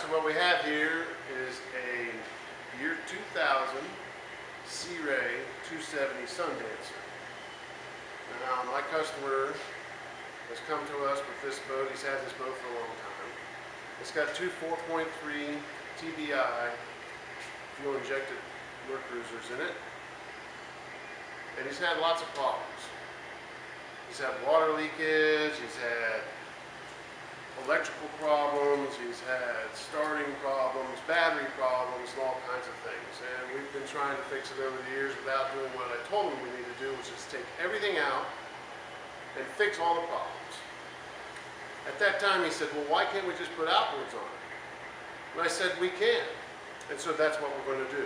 so what we have here is a year 2000 Searay 270 Sundancer. Now my customer has come to us with this boat. He's had this boat for a long time. It's got two 4.3 TBI fuel injected work cruisers in it. And he's had lots of problems. He's had water leakage, he's had electrical problems, he's had starting problems, battery problems, and all kinds of things. And we've been trying to fix it over the years without doing what I told him we need to do, which is take everything out and fix all the problems. At that time he said, well, why can't we just put outboards on it? And I said, we can. And so that's what we're going to do.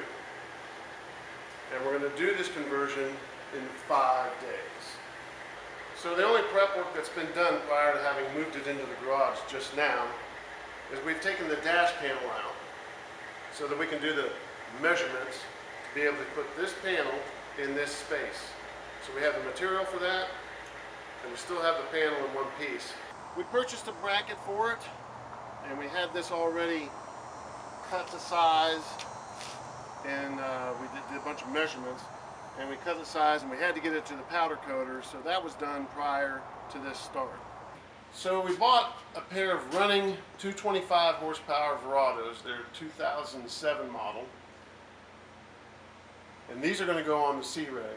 And we're going to do this conversion in 5 days. So the only prep work that's been done prior to having moved it into the garage just now is we've taken the dash panel out so that we can do the measurements to be able to put this panel in this space. So we have the material for that, and we still have the panel in one piece. We purchased a bracket for it, and we had this already cut to size, and we did a bunch of measurements, and we cut the size, and we had to get it to the powder coater, so that was done prior to this start. So we bought a pair of running 225 horsepower Verados. They're 2007 model, and these are going to go on the Searay.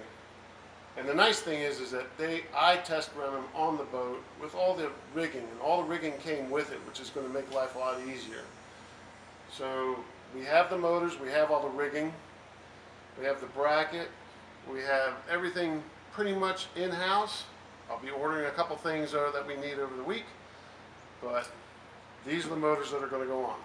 And the nice thing is that I test run them on the boat with all the rigging, and all the rigging came with it, which is going to make life a lot easier. So we have the motors, we have all the rigging, we have the bracket, we have everything pretty much in-house. I'll be ordering a couple things that we need over the week, but these are the motors that are going to go on.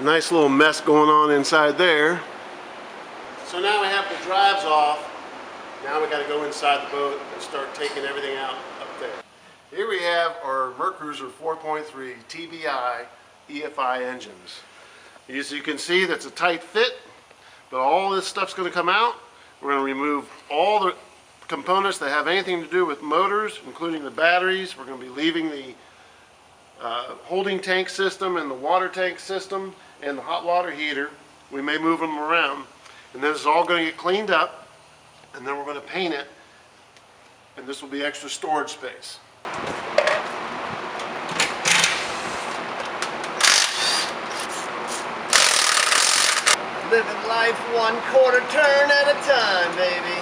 Nice little mess going on inside there. So now we have the drives off. Now we got to go inside the boat and start taking everything out up there. Here we have our Mercruiser 4.3 TBI EFI engines. As you can see, that's a tight fit, but all this stuff's going to come out. We're going to remove all the components that have anything to do with motors, including the batteries. We're going to be leaving the holding tank system and the water tank system and the hot water heater. We may move them around, and then it's all going to get cleaned up, and then we're going to paint it, and this will be extra storage space. Living life 1/4 turn at a time, baby.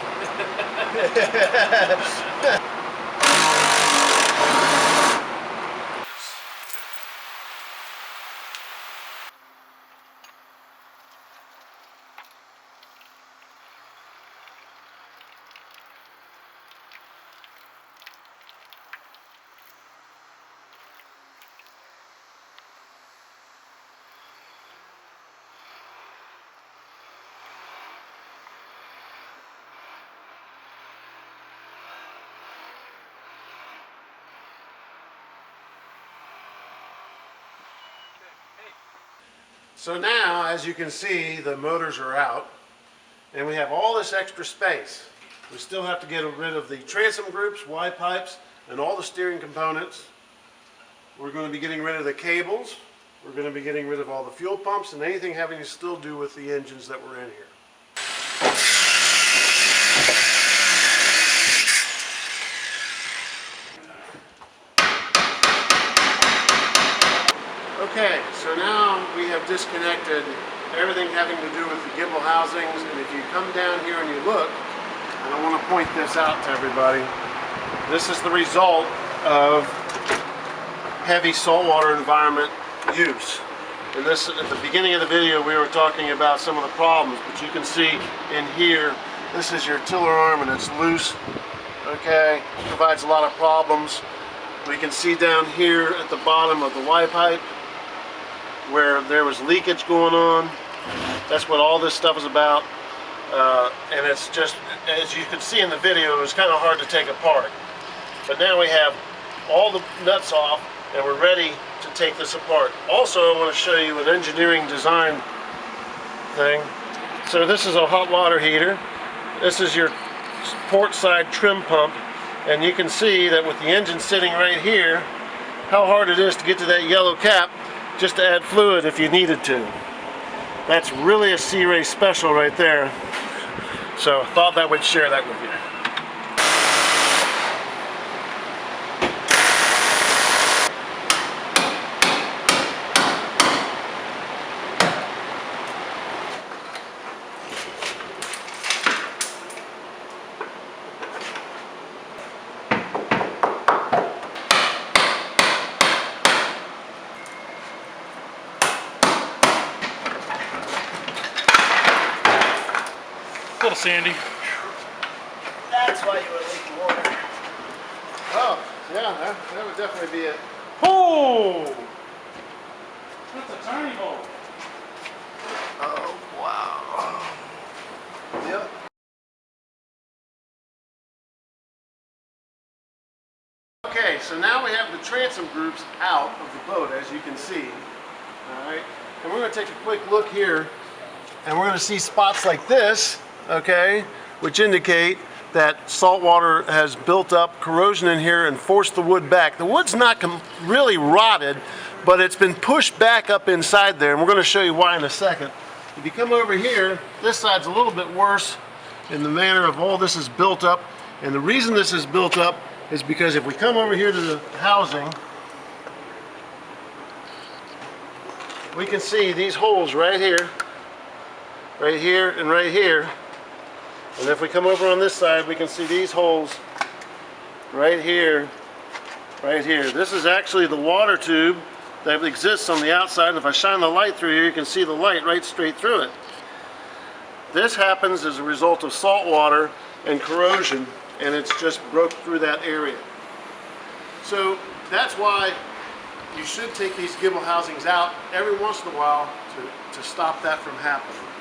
So now, as you can see, the motors are out, and we have all this extra space. We still have to get rid of the transom groups, Y pipes, and all the steering components. We're going to be getting rid of the cables. We're going to be getting rid of all the fuel pumps and anything having to still do with the engines that were in here. Okay, so now we have disconnected everything having to do with the gimbal housings, and if you come down here and you look, and I want to point this out to everybody, this is the result of heavy saltwater environment use. And this, at the beginning of the video, we were talking about some of the problems, but you can see in here, this is your tiller arm and it's loose, okay, it provides a lot of problems. We can see down here at the bottom of the Y pipe where there was leakage going on. That's what all this stuff is about. and it's just, as you can see in the video, it was kind of hard to take apart. But now we have all the nuts off and we're ready to take this apart. Also, I want to show you an engineering design thing. So this is a hot water heater. This is your port side trim pump, and you can see that with the engine sitting right here, how hard it is to get to that yellow cap just to add fluid if you needed to. That's really a Searay special right there. So I thought that would share that with you. Little sandy. That's why you were leaking water. Oh, yeah, that would definitely be it. Oh! That's a tiny hole. Oh, wow. Yep. Okay, so now we have the transom groups out of the boat, as you can see. Alright, and we're going to take a quick look here, and we're going to see spots like this, okay, which indicate that salt water has built up corrosion in here and forced the wood back. The wood's not really rotted, but it's been pushed back up inside there, and we're going to show you why in a second. If you come over here, this side's a little bit worse in the manner of all this is built up, and the reason this is built up is because if we come over here to the housing, we can see these holes right here, and right here. And if we come over on this side, we can see these holes right here, right here. This is actually the water tube that exists on the outside. And if I shine the light through here, you can see the light right straight through it. This happens as a result of salt water and corrosion, and it's just broke through that area. So that's why you should take these gimbal housings out every once in a while to stop that from happening.